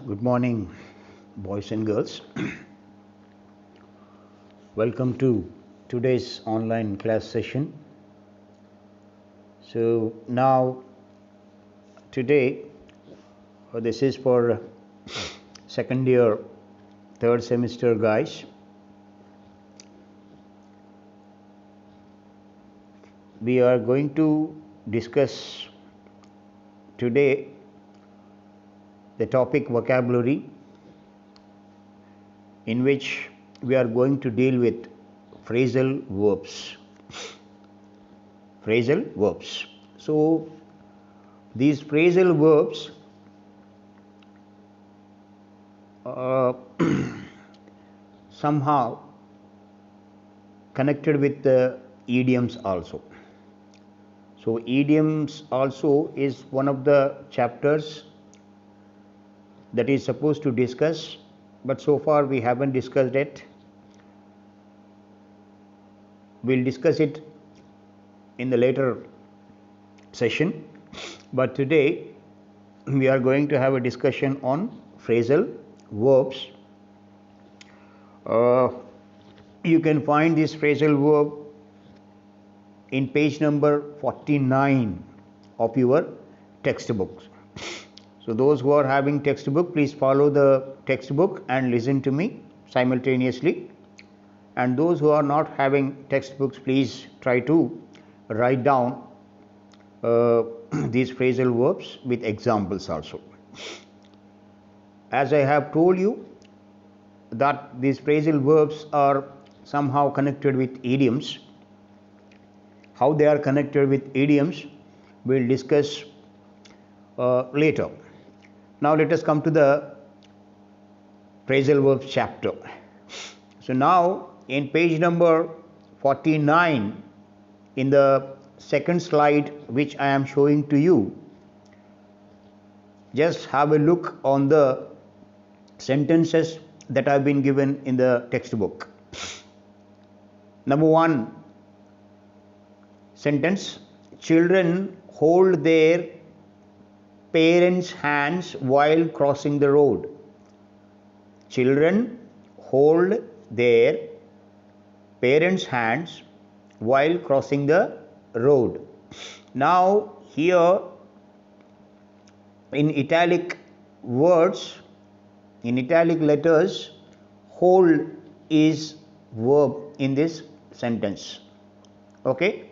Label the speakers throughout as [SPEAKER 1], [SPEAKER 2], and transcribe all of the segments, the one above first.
[SPEAKER 1] Good morning, boys and girls. Welcome to today's online class session. So, now today, this is for second year, third semester guys. We are going to discuss today the topic vocabulary, in which we are going to deal with phrasal verbs. Phrasal verbs. So, these phrasal verbs are somehow connected with the idioms also. So, idioms also is one of the chapters that is supposed to discuss, but so far we haven't discussed it. We'll discuss it in the later session, but today we are going to have a discussion on phrasal verbs. You can find this phrasal verb in page number 49 of your textbooks. So those who are having textbook, please follow the textbook and listen to me simultaneously. And those who are not having textbooks, please try to write down these phrasal verbs with examples also. As I have told you that these phrasal verbs are somehow connected with idioms. How they are connected with idioms, we'll discuss later. Now let us come to the phrasal verbs chapter. So now in page number 49, in the second slide which I am showing to you, just have a look on the sentences that have been given in the textbook. Number one sentence: children hold their parents' hands while crossing the road. Children hold their parents' hands while crossing the road. Now here in italic words, in italic letters, hold is verb in this sentence. Okay?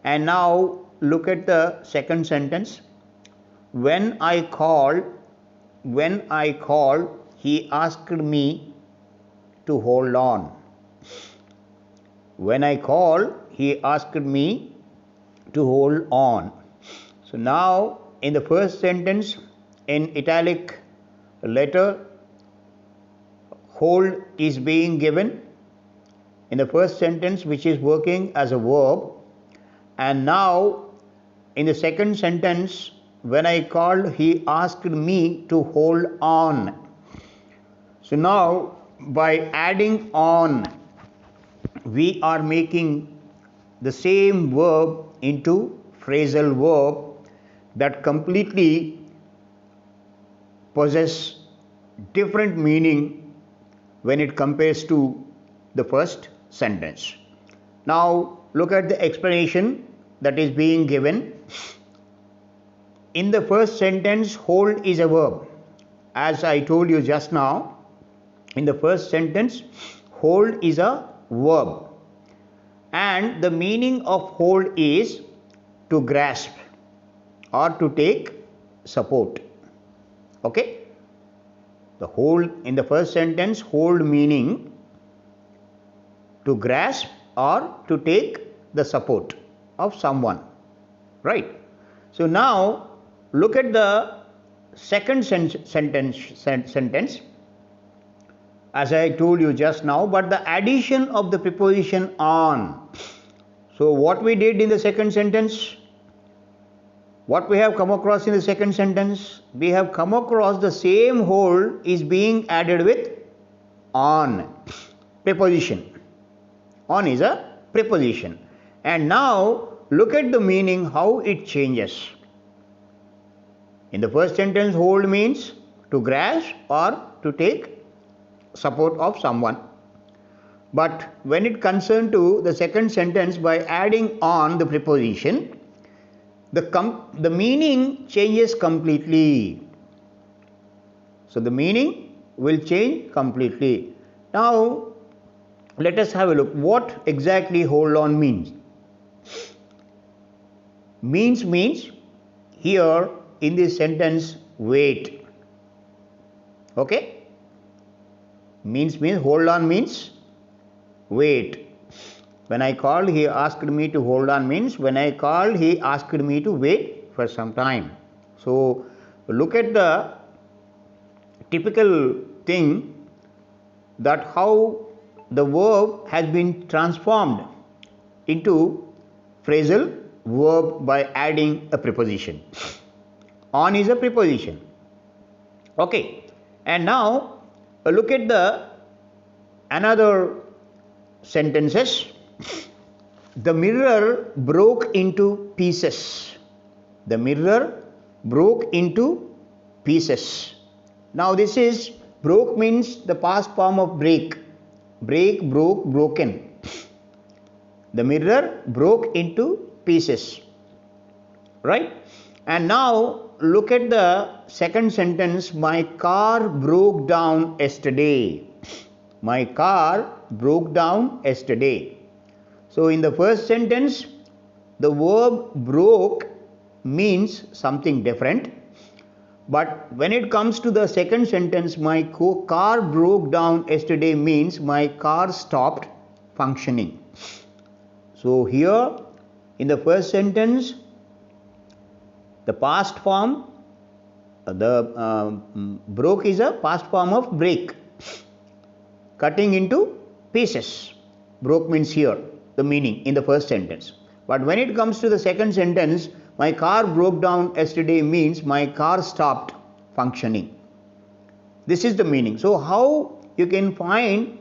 [SPEAKER 1] And now look at the second sentence. When I called, he asked me to hold on. When I called, he asked me to hold on. So now in the first sentence, in italic letter, hold is being given in the first sentence, which is working as a verb. And now in the second sentence, when I called, he asked me to hold on. So now by adding on, we are making the same verb into phrasal verb that completely possess different meaning when it compares to the first sentence. Now look at the explanation that is being given. In the first sentence, hold is a verb. As I told you just now, in the first sentence, hold is a verb. And the meaning of hold is to grasp or to take support. Okay? The hold in the first sentence, hold meaning to grasp or to take the support of someone. Right? So now look at the second sentence, as I told you just now, but the addition of the preposition on. So what we did in the second sentence, what we have come across in the second sentence, we have come across the same hold is being added with on, preposition. On is a preposition. And now look at the meaning, how it changes. In the first sentence, hold means to grasp or to take support of someone. But when it concerns to the second sentence, by adding on the preposition, the meaning changes completely. So the meaning will change completely. Now let us have a look what exactly hold on means. Means here in this sentence wait. Okay? Means hold on means wait. When I called, he asked me to hold on means when I called, he asked me to wait for some time. So look at the typical thing that how the verb has been transformed into phrasal verb by adding a preposition. On is a preposition. Okay. And now look at the another sentences. The mirror broke into pieces. The mirror broke into pieces. Now this is broke means the past form of break. Break, broke, broken. The mirror broke into pieces. Right? And now look at the second sentence. My car broke down yesterday. My car broke down yesterday. So in the first sentence, the verb broke means something different. But when it comes to the second sentence, my car broke down yesterday means my car stopped functioning. So here in the first sentence, the past form, broke is a past form of break. Cutting into pieces. Broke means here the meaning in the first sentence. But when it comes to the second sentence, my car broke down yesterday means my car stopped functioning. This is the meaning. So how you can find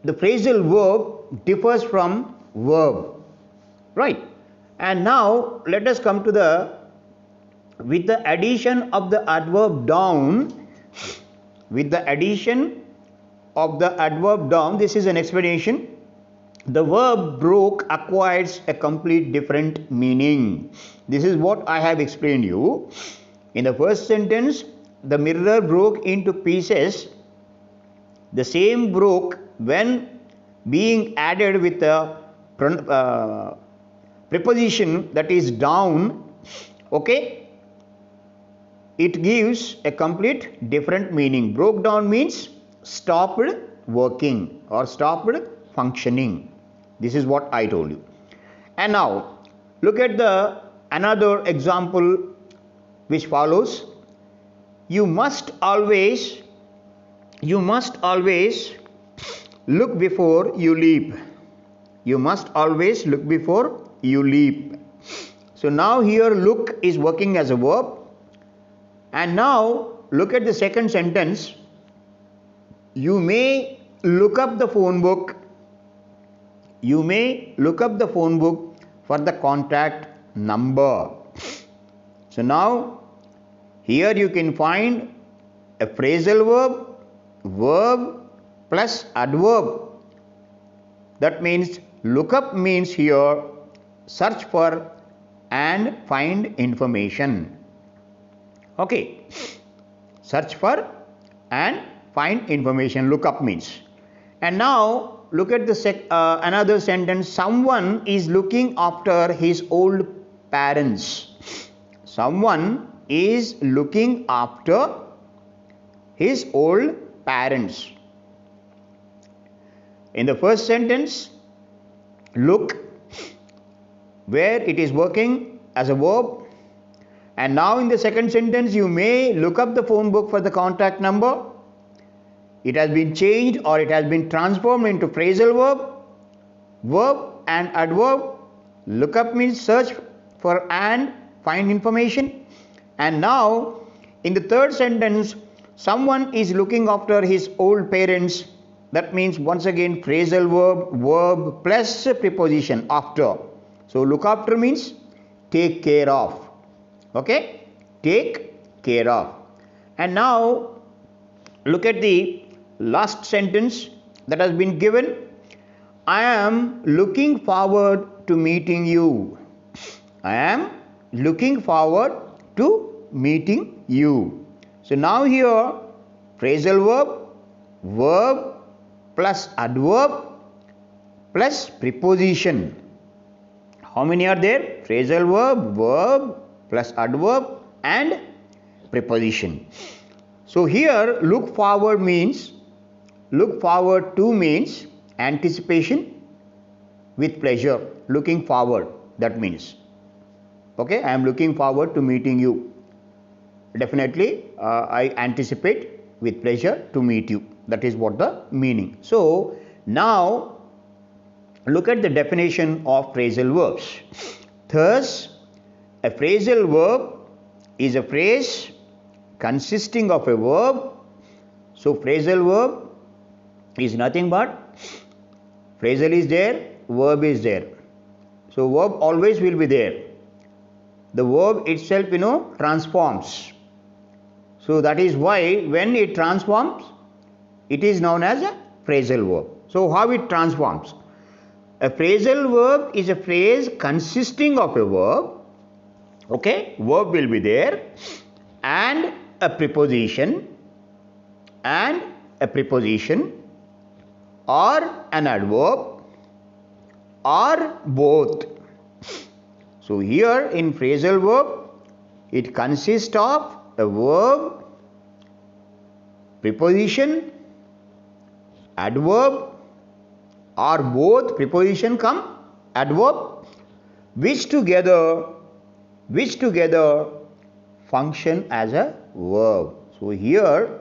[SPEAKER 1] the phrasal verb differs from verb, right? And now let us come to the with the addition of the adverb down. With the addition of the adverb down, this is an explanation. The verb broke acquires a complete different meaning. This is what I have explained you. In the first sentence, the mirror broke into pieces. The same broke when being added with a preposition that is down. Okay? It gives a complete different meaning. Broke down means stopped working or stopped functioning. This is what I told you. And now look at the another example which follows. You must always look before you leap. You must always look before you leap. So now here look is working as a verb. And now look at the second sentence. You may look up the phone book. You may look up the phone book for the contact number. So now here you can find a phrasal verb plus adverb. That means look up means here search for and find information. Okay, search for and find information. Look up means. And now look at the another sentence. Someone is looking after his old parents. Someone is looking after his old parents. In the first sentence, look, where it is working as a verb. And now in the second sentence, you may look up the phone book for the contact number. It has been changed or it has been transformed into phrasal verb and adverb. Look up means search for and find information. And now in the third sentence, someone is looking after his old parents. That means once again phrasal verb plus preposition after. So look after means take care of. Okay, take care of. And now look at the last sentence that has been given. I am looking forward to meeting you. I am looking forward to meeting you. So now here phrasal verb, verb plus adverb plus preposition. How many are there? Phrasal verb, verb plus adverb and preposition. So here look forward to means anticipation with pleasure. Looking forward, that means. Okay, I am looking forward to meeting you. Definitely, I anticipate with pleasure to meet you. That is what the meaning. So now look at the definition of phrasal verbs. Thus, a phrasal verb is a phrase consisting of a verb. So phrasal verb is nothing but phrasal is there, verb is there. So verb always will be there. The verb itself, transforms. So that is why when it transforms, it is known as a phrasal verb. So how it transforms? A phrasal verb is a phrase consisting of a verb. Okay, verb will be there and a preposition or an adverb or both. So here in phrasal verb, it consists of a verb, preposition, adverb or both, preposition come adverb, which together function as a verb. So here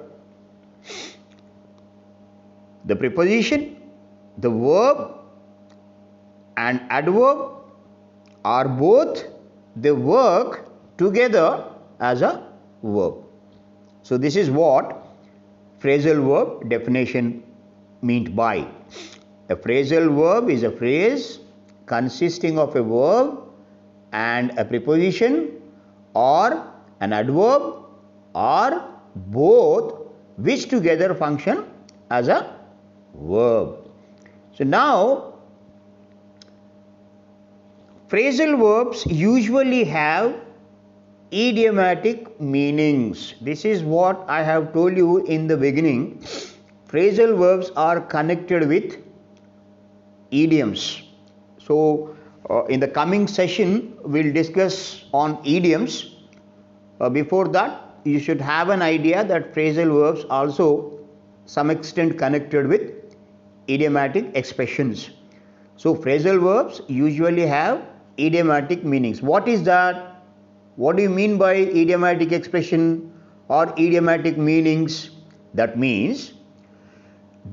[SPEAKER 1] the preposition, the verb and adverb are both, they work together as a verb. So this is what phrasal verb definition meant by. A phrasal verb is a phrase consisting of a verb and a preposition or an adverb or both, which together function as a verb. So now phrasal verbs usually have idiomatic meanings. This is what I have told you in the beginning. Phrasal verbs are connected with idioms. So in the coming session we'll discuss on idioms. Before that you should have an idea that phrasal verbs also some extent connected with idiomatic expressions. So phrasal verbs usually have idiomatic meanings. What is that? What do you mean by idiomatic expression or idiomatic meanings? That means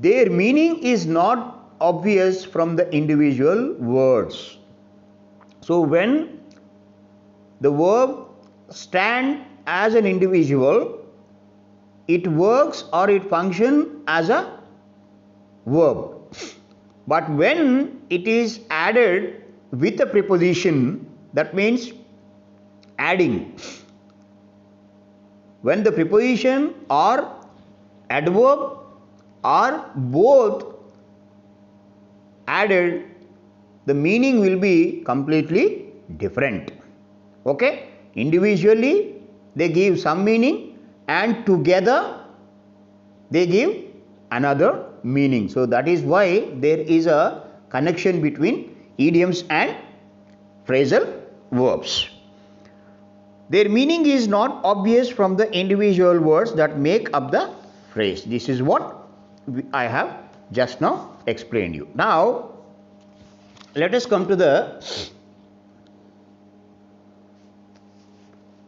[SPEAKER 1] their meaning is not obvious from the individual words. So when the verb stands as an individual, it works or it functions as a verb. But when it is added with a preposition, that means adding. When the preposition or adverb are both added, the meaning will be completely different. Okay? Individually they give some meaning and together they give another meaning. So that is why there is a connection between idioms and phrasal verbs. Their meaning is not obvious from the individual words that make up the phrase. This is what I have just now explained you. Now let us come to the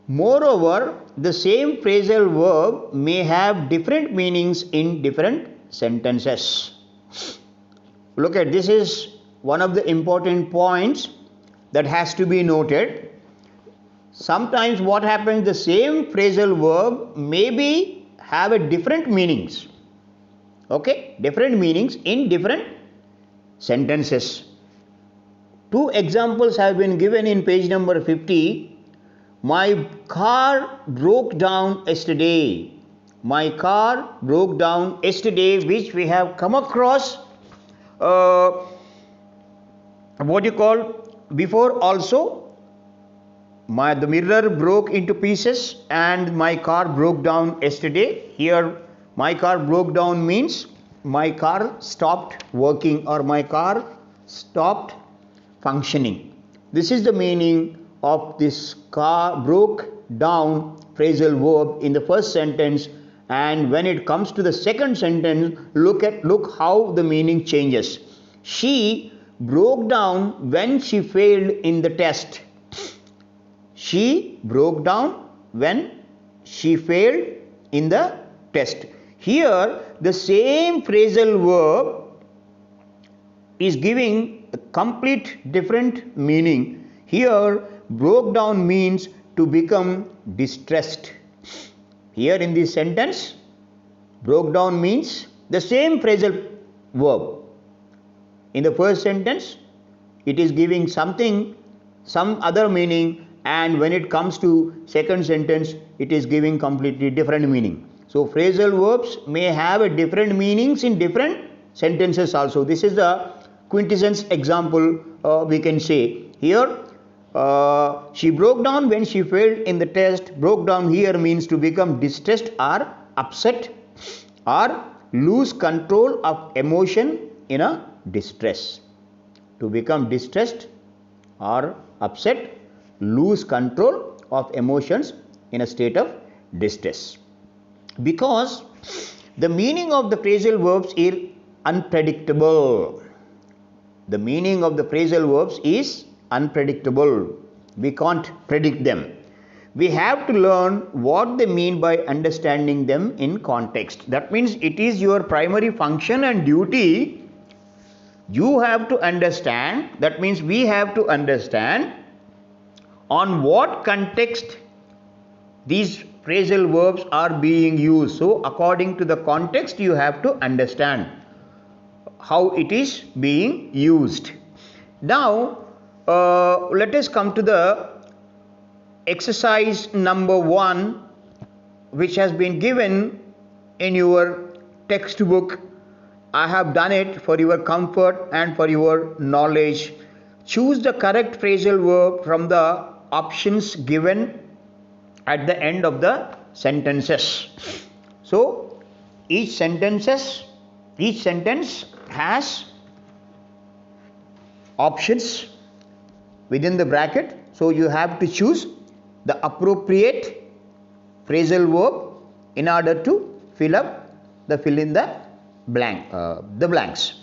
[SPEAKER 1] moreover, the same phrasal verb may have different meanings in different sentences. Look at this, is one of the important points that has to be noted. Sometimes what happens, the same phrasal verb maybe have a different meanings. Okay, different meanings in different sentences. Two examples have been given in page number 50. My car broke down yesterday. My car broke down yesterday, which we have come across uh, what you call before also. The mirror broke into pieces and my car broke down yesterday. Here, my car broke down means my car stopped working or my car stopped functioning. This is the meaning of this car broke down phrasal verb in the first sentence, and when it comes to the second sentence, look how the meaning changes. She broke down when she failed in the test. She broke down when she failed in the test. Here, the same phrasal verb is giving a complete different meaning. Here, broke down means to become distressed. Here in this sentence, broke down means the same phrasal verb. In the first sentence, it is giving some other meaning, and when it comes to second sentence, it is giving completely different meaning. So phrasal verbs may have a different meanings in different sentences also. This is the quintessence example we can say. Here, she broke down when she failed in the test. Broke down here means to become distressed or upset or lose control of emotion in a distress. To become distressed or upset, lose control of emotions in a state of distress. Because the meaning of the phrasal verbs is unpredictable. The meaning of the phrasal verbs is unpredictable. We can't predict them. We have to learn what they mean by understanding them in context. That means it is your primary function and duty. You have to understand, that means we have to understand on what context these phrasal verbs are being used. So according to the context, you have to understand how it is being used. Now let us come to the exercise number 1, which has been given in your textbook. I have done it for your comfort and for your knowledge. Choose the correct phrasal verb from the options given at the end of the sentences. So each sentence has options within the bracket. So you have to choose the appropriate phrasal verb in order to fill in the blanks.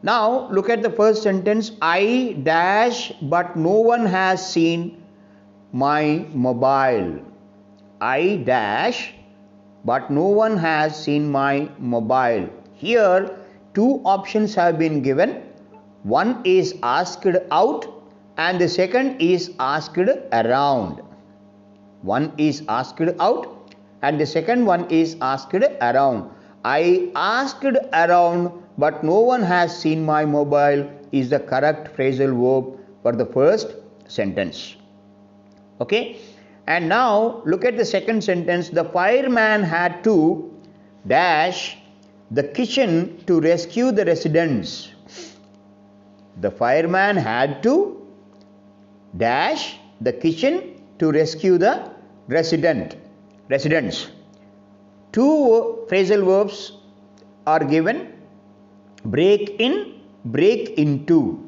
[SPEAKER 1] Now look at the first sentence. I dash, but no one has seen my mobile. I dash, but no one has seen my mobile. Here two options have been given. One is asked out and the second is asked around. One is asked out and the second one is asked around. I asked around, but no one has seen my mobile is the correct phrasal verb for the first sentence. Okay, and now look at the second sentence. The fireman had to dash the kitchen to rescue the residents. The fireman had to dash the kitchen to rescue the residents. Two phrasal verbs are given: break in, break into.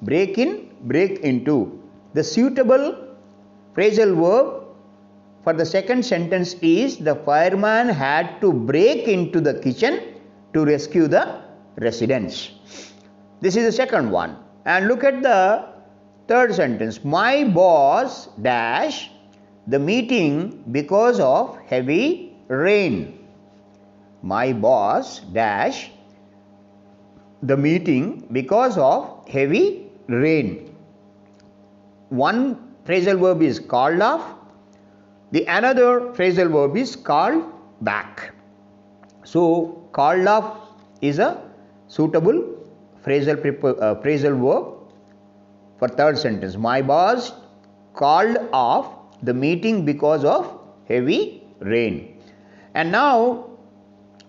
[SPEAKER 1] Break in, break into. The suitable phrasal verb for the second sentence is the fireman had to break into the kitchen to rescue the residents. This is the second one. And look at the third sentence. My boss dash the meeting because of heavy rain. My boss dash the meeting because of heavy rain. One phrasal verb is called off, the another phrasal verb is called back. So called off is a suitable phrasal verb for third sentence. My boss called off the meeting because of heavy rain. And now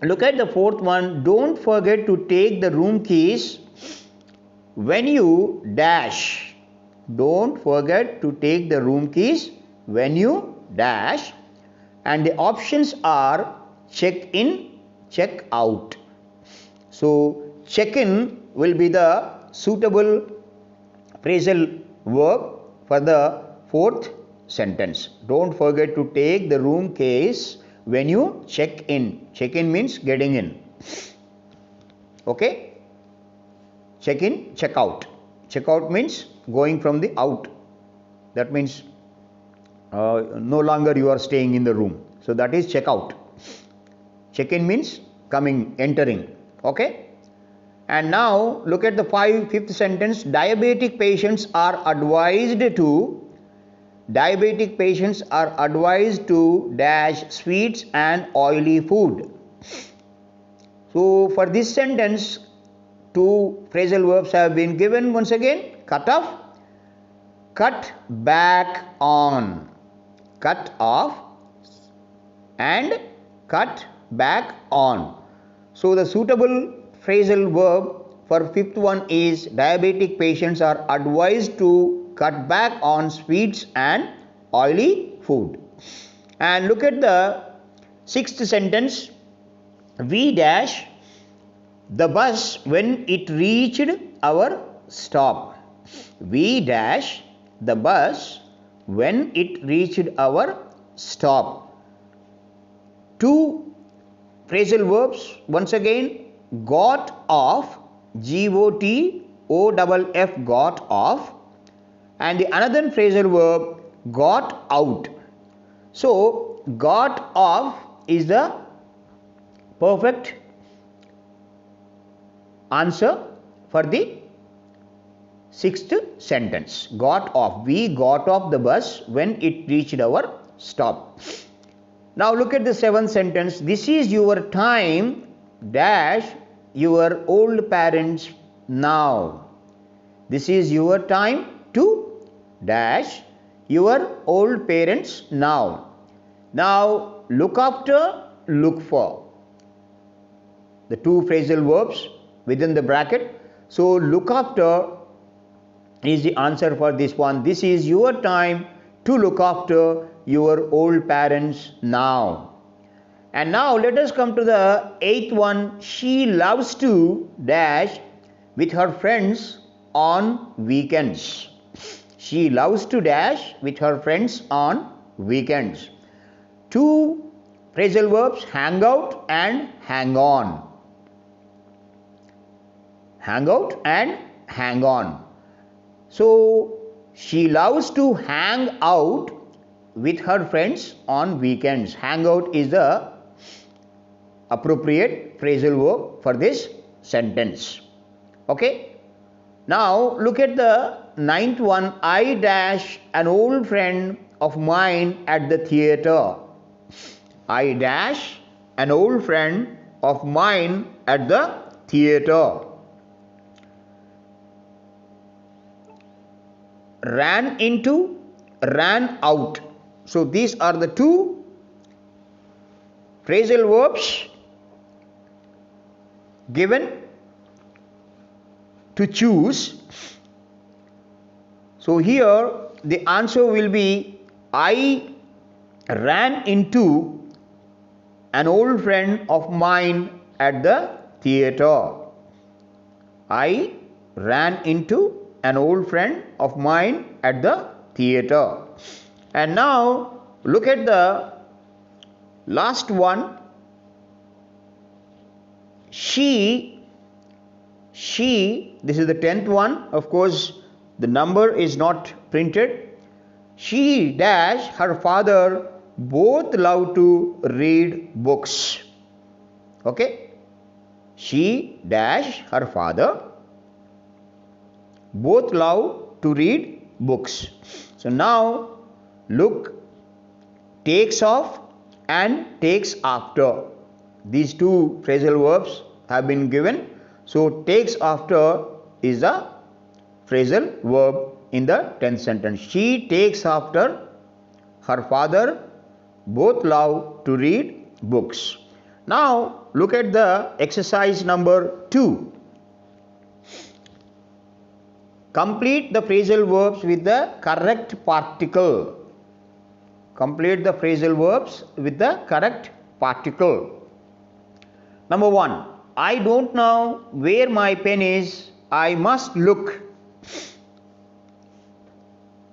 [SPEAKER 1] look at the fourth one. Don't forget to take the room keys when you dash. Don't forget to take the room keys when you dash. And the options are check in, check out. So check in will be the suitable phrasal verb for the fourth sentence. Don't forget to take the room keys when you check in. Check in means getting in. Okay? Check in, check out. Check out means going from the out. That means no longer you are staying in the room. So that is check out. Check in means coming, entering. Okay? And now look at the fifth sentence. Diabetic patients are advised to dash sweets and oily food. So for this sentence, two phrasal verbs have been given once again. Cut off, cut back on. Cut off and cut back on. So the suitable phrasal verb for fifth one is diabetic patients are advised to cut back on sweets and oily food. And look at the sixth sentence. We dash the bus when it reached our stop. We dash the bus when it reached our stop. Two phrasal verbs once again. Got off, G-O-T-O-F-F, got off. And the another phrasal verb, got out. So, got off is the perfect answer for the sixth sentence. Got off. We got off the bus when it reached our stop. Now look at the seventh sentence. This is your time dash your old parents now. This is your time to dash your old parents now. Now look after, look for. The two phrasal verbs within the bracket. So look after is the answer for this one. This is your time to look after your old parents now. And now let us come to the eighth one. She loves to dash with her friends on weekends. She loves to dash with her friends on weekends. Two phrasal verbs, hang out and hang on. Hang out and hang on. So she loves to hang out with her friends on weekends. Hang out is the appropriate phrasal verb for this sentence. Okay. Now look at the ninth one. I dash an old friend of mine at the theatre. I dash an old friend of mine at the theatre. Ran into, ran out. So these are the two phrasal verbs given to choose. So here the answer will be I ran into an old friend of mine at the theatre. I ran into an old friend of mine at the theatre. And now look at the last one. She, this is the 10th one. Of course, the number is not printed. She dash her father both love to read books. Okay. She dash her father both love to read books. So now look, takes off and takes after. These two phrasal verbs have been given. So takes after is a phrasal verb in the 10th sentence. She takes after her father both love to read books. Now look at the exercise number 2. Complete the phrasal verbs with the correct particle. Complete the phrasal verbs with the correct particle. Number 1. I don't know where my pen is. I must look.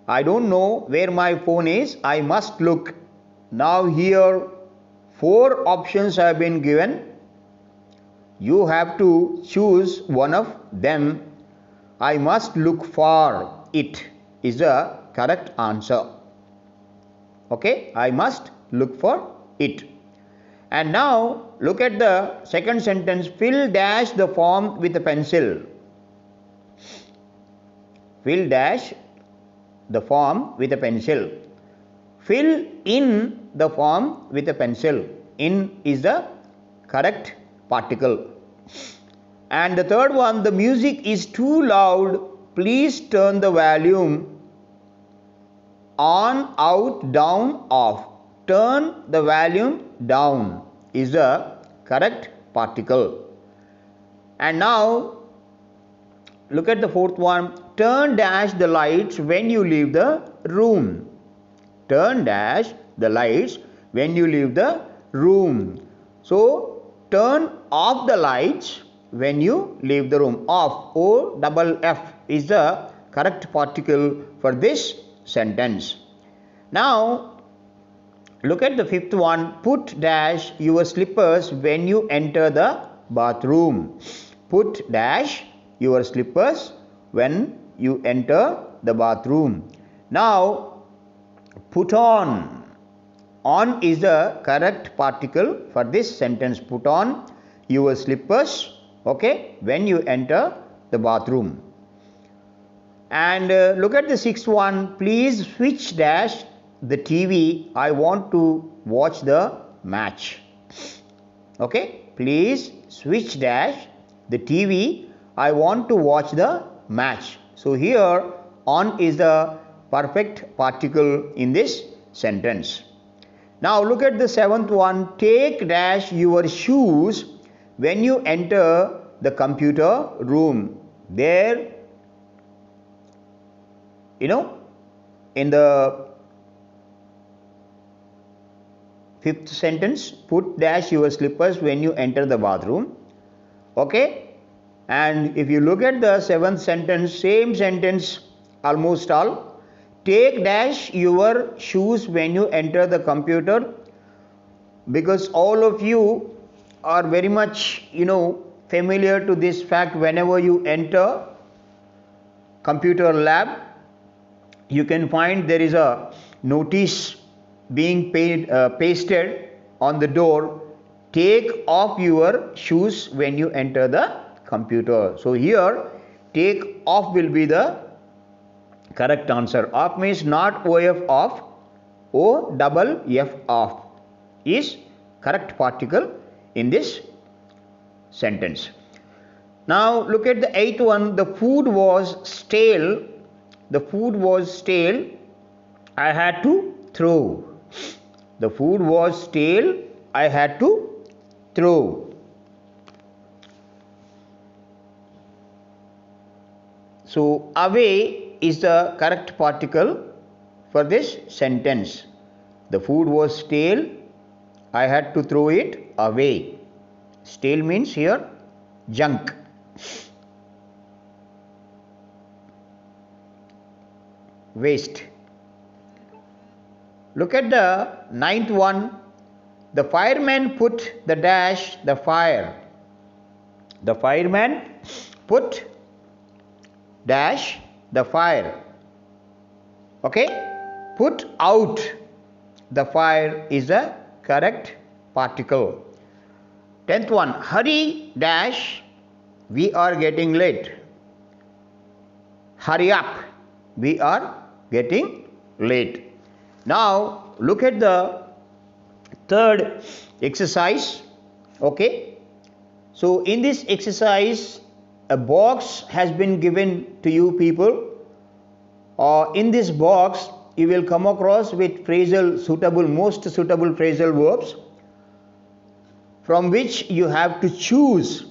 [SPEAKER 1] I don't know where my phone is. I must look. Now here 4 options have been given. You have to choose one of them. I must look for it is the correct answer. Okay, I must look for it. And now look at the second sentence. Fill dash the form with a pencil. Fill dash the form with a pencil. Fill in the form with a pencil. In is the correct particle. And the third one, the music is too loud. Please turn the volume on, out, down, off. Turn the volume down is the correct particle. And now look at the fourth one. Turn dash the lights when you leave the room. Turn dash the lights when you leave the room. So turn off the lights when you leave the room. Off, O-double-F is the correct particle for this sentence. Now look at the fifth one. Put dash your slippers when you enter the bathroom. Put dash your slippers when you enter the bathroom. Now put on. On is the correct particle for this sentence. Put on your slippers, okay, when you enter the bathroom. And look at the sixth one. Please switch dash the TV. I want to watch the match. Okay, please switch dash the TV. I want to watch the match. So here on is the perfect particle in this sentence. Now look at the seventh one. Take dash your shoes when you enter the computer room. There, in the fifth sentence, put dash your slippers when you enter the bathroom. Okay, and if you look at the seventh sentence, same sentence almost all. Take dash your shoes when you enter the computer, because all of you are very much familiar to this fact. Whenever you enter computer lab, you can find there is a notice being pasted on the door. Take off your shoes when you enter the computer. So here take off will be the correct answer. Off means not OF off, O-double-F off is correct particle in this sentence. Now look at the eighth one. The food was stale. The food was stale. I had to throw. The food was stale. I had to throw. So away is the correct particle for this sentence. The food was stale. I had to throw it away. Stale means here junk. Waste. Look at the ninth one. The fireman put the dash the fire. The fireman put dash the fire. Okay, put out the fire is the correct particle. 10th one. Hurry dash, we are getting late. Hurry up, we are getting late. Now look at the third exercise. Okay, so in this exercise a box has been given to you people. In this box you will come across with most suitable phrasal verbs, from which you have to choose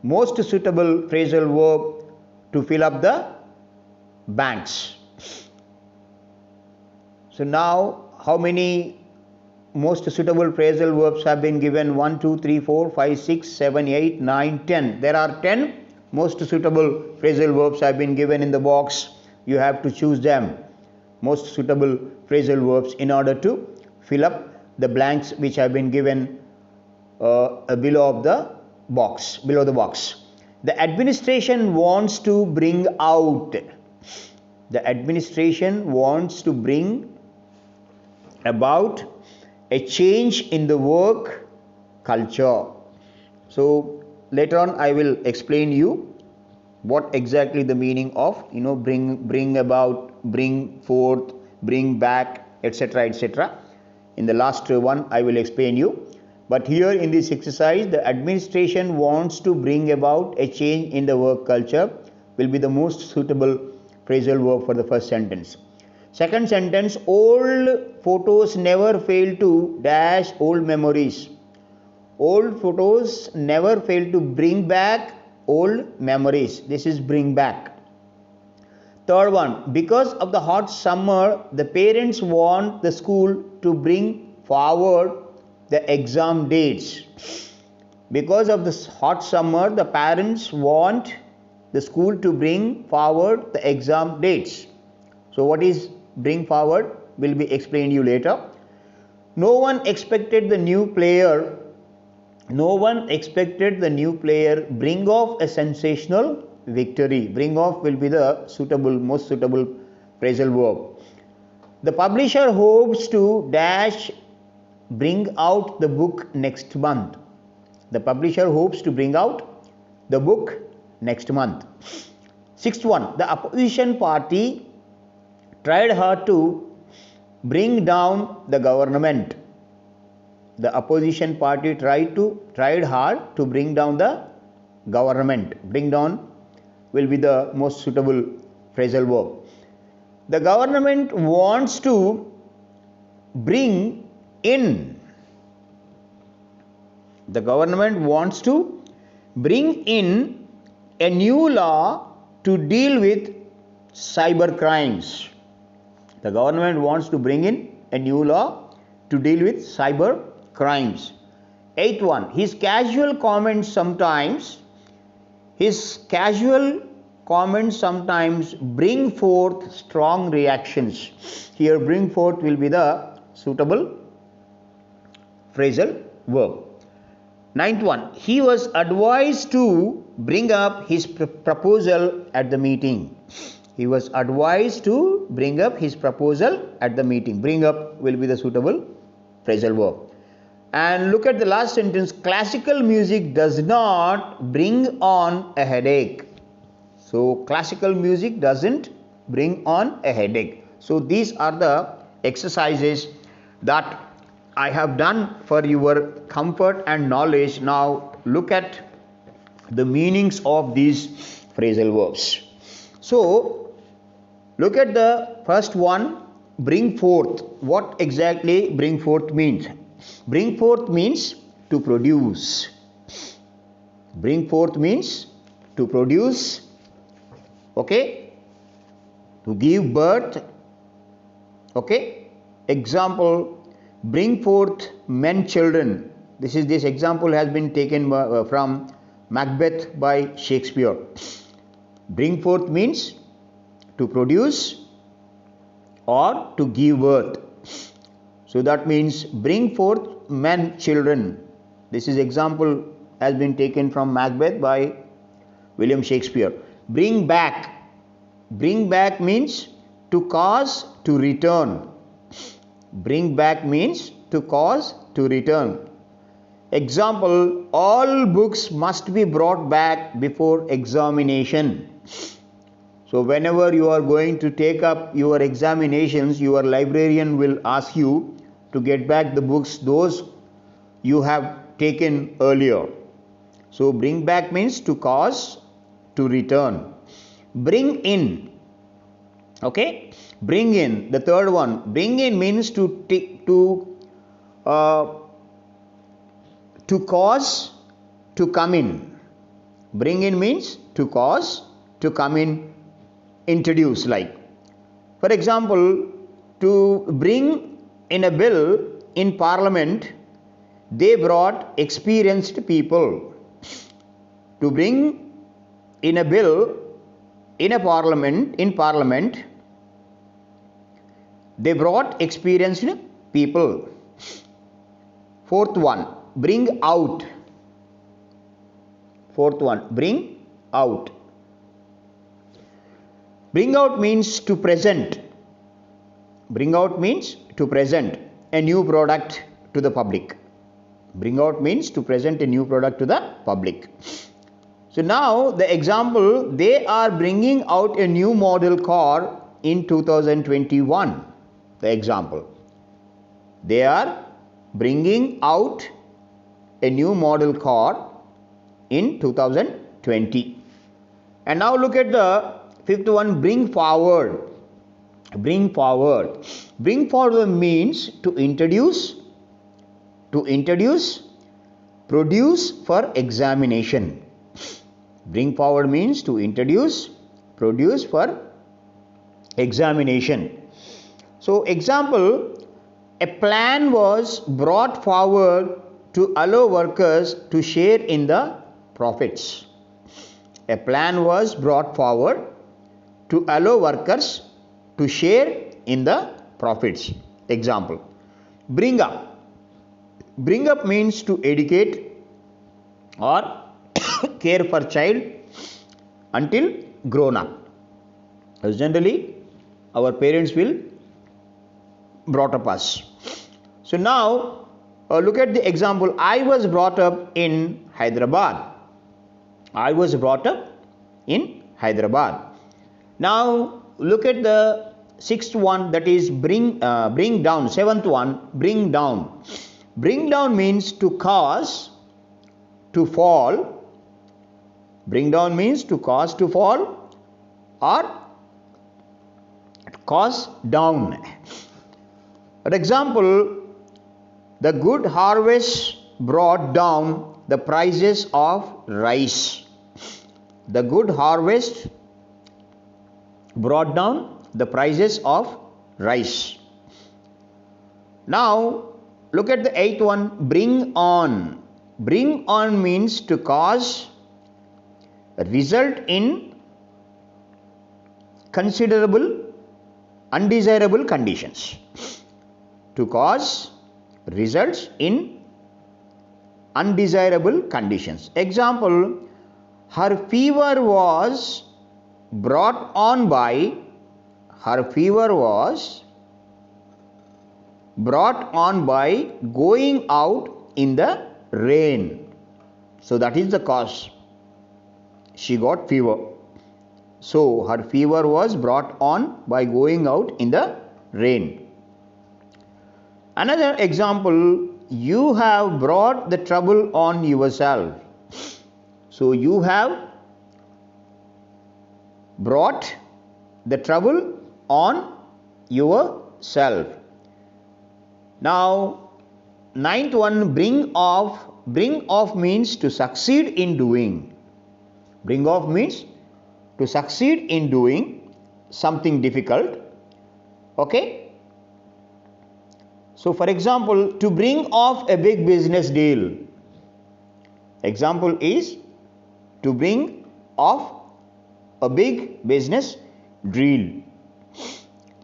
[SPEAKER 1] most suitable phrasal verb to fill up the blanks. So now, how many most suitable phrasal verbs have been given? 1, 2, 3, 4, 5, 6, 7, 8, 9, 10. There are 10 most suitable phrasal verbs have been given in the box. You have to choose them, most suitable phrasal verbs, in order to fill up the blanks which have been given below the box. The administration wants to bring out. The administration wants to bring about a change in the work culture. So later on I will explain you what exactly the meaning of bring about, bring forth, bring back, etc., etc. In the last one I will explain you. But here in this exercise, the administration wants to bring about a change in the work culture will be the most suitable phrasal verb for the first sentence. Second sentence, old photos never fail to dash old memories. Old photos never fail to bring back old memories. This is bring back. Third one, because of the hot summer, the parents want the school to bring forward the exam dates. Because of this hot summer, the parents want the school to bring forward the exam dates. So what is bring forward will be explained you later. No one expected the new player bring off a sensational victory. Bring off will be the most suitable phrasal verb. The publisher hopes to dash bring out the book next month. The publisher hopes to bring out the book next month. Sixth one, the opposition party tried hard to bring down the government. The opposition party tried hard to bring down the government. Bring down will be the most suitable phrasal verb. The government wants to bring in. The government wants to bring in a new law to deal with cyber crimes. The government wants to bring in a new law to deal with cyber crimes. Eighth one, his casual comments sometimes bring forth strong reactions. Here bring forth will be the suitable phrasal verb. Ninth one, he was advised to bring up his proposal at the meeting. He was advised to bring up his proposal at the meeting. Bring up will be the suitable phrasal verb. And look at the last sentence, classical music does not bring on a headache. So classical music doesn't bring on a headache. So these are the exercises that I have done for your comfort and knowledge. Now look at the meanings of these phrasal verbs. So look at the first one, bring forth. What exactly bring forth means? Bring forth means to produce. Bring forth means to produce, okay, to give birth, okay. Example, bring forth men children. This example has been taken from Macbeth by Shakespeare. Bring forth means to produce or to give birth. So that means bring forth men children. This example has been taken from Macbeth by William Shakespeare. Bring back. Bring back means to cause to return. Bring back means to cause to return. Example, all books must be brought back before examination. So whenever you are going to take up your examinations, your librarian will ask you to get back the books those you have taken earlier. So bring back means to cause to return. Bring in. Okay, bring in, the third one, bring in means uh, to cause to come in. Bring in means to cause to come in, introduce. Like, for example, to bring in a bill in parliament, they brought experienced people. To bring in a bill in parliament, they brought experienced people. Fourth one, bring out. Fourth one, bring out. Bring out means to present. Bring out means to present a new product to the public. Bring out means to present a new product to the public. So now the example, they are bringing out a new model car in 2021. The example, they are bringing out a new model car in 2020. And now look at the fifth one, bring forward. Bring forward. Bring forward means to introduce, produce for examination. Bring forward means to introduce, produce for examination. So example, a plan was brought forward to allow workers to share in the profits. A plan was brought forward to allow workers to share in the profits. Example, bring up. Bring up means to educate or care for child until grown up. As generally, our parents will brought up us. So now look at the example, I was brought up in Hyderabad. I was brought up in Hyderabad. Now look at the sixth one, that is bring down. Seventh one, bring down. Bring down means to cause to fall. Bring down means to cause to fall or cause down. For example, the good harvest brought down the prices of rice. The good harvest brought down the prices of rice. Now look at the eighth one, bring on. Bring on means to cause, result in considerable undesirable conditions. To cause, results in undesirable conditions. Example, her fever was brought on by going out in the rain. So that is the cause. She got fever. So her fever was brought on by going out in the rain. Another example, you have brought the trouble on yourself. So you have brought the trouble on yourself. Now ninth one, bring off. Bring off means to succeed in doing. Bring off means to succeed in doing something difficult. Okay. So for example, to bring off a big business deal. Example is to bring off a big business deal.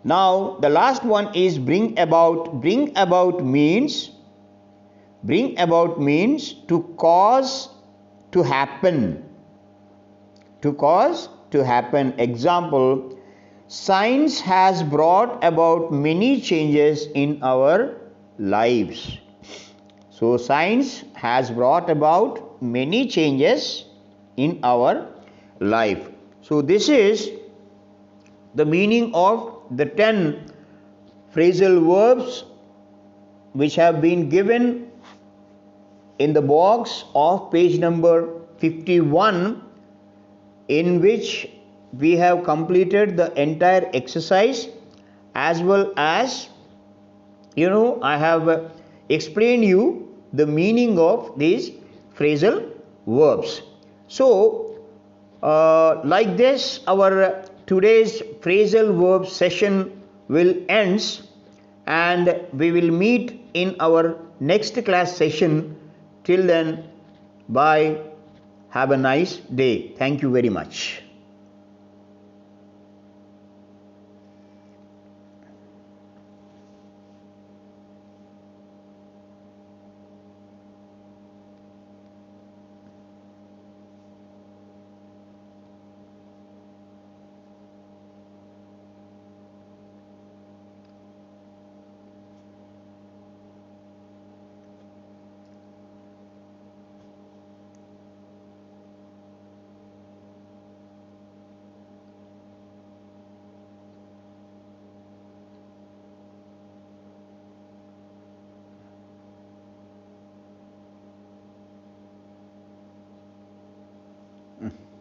[SPEAKER 1] Now the last one is bring about. Bring about means to cause to happen. To cause to happen. Example, science has brought about many changes in our lives. So science has brought about many changes in our life. So this is the meaning of the 10 phrasal verbs which have been given in the box of page number 51, in which we have completed the entire exercise, as well as I have explained you the meaning of these phrasal verbs. So like this our today's phrasal verb session will ends, and we will meet in our next class session. Till then, bye, have a nice day. Thank you very much. Mm.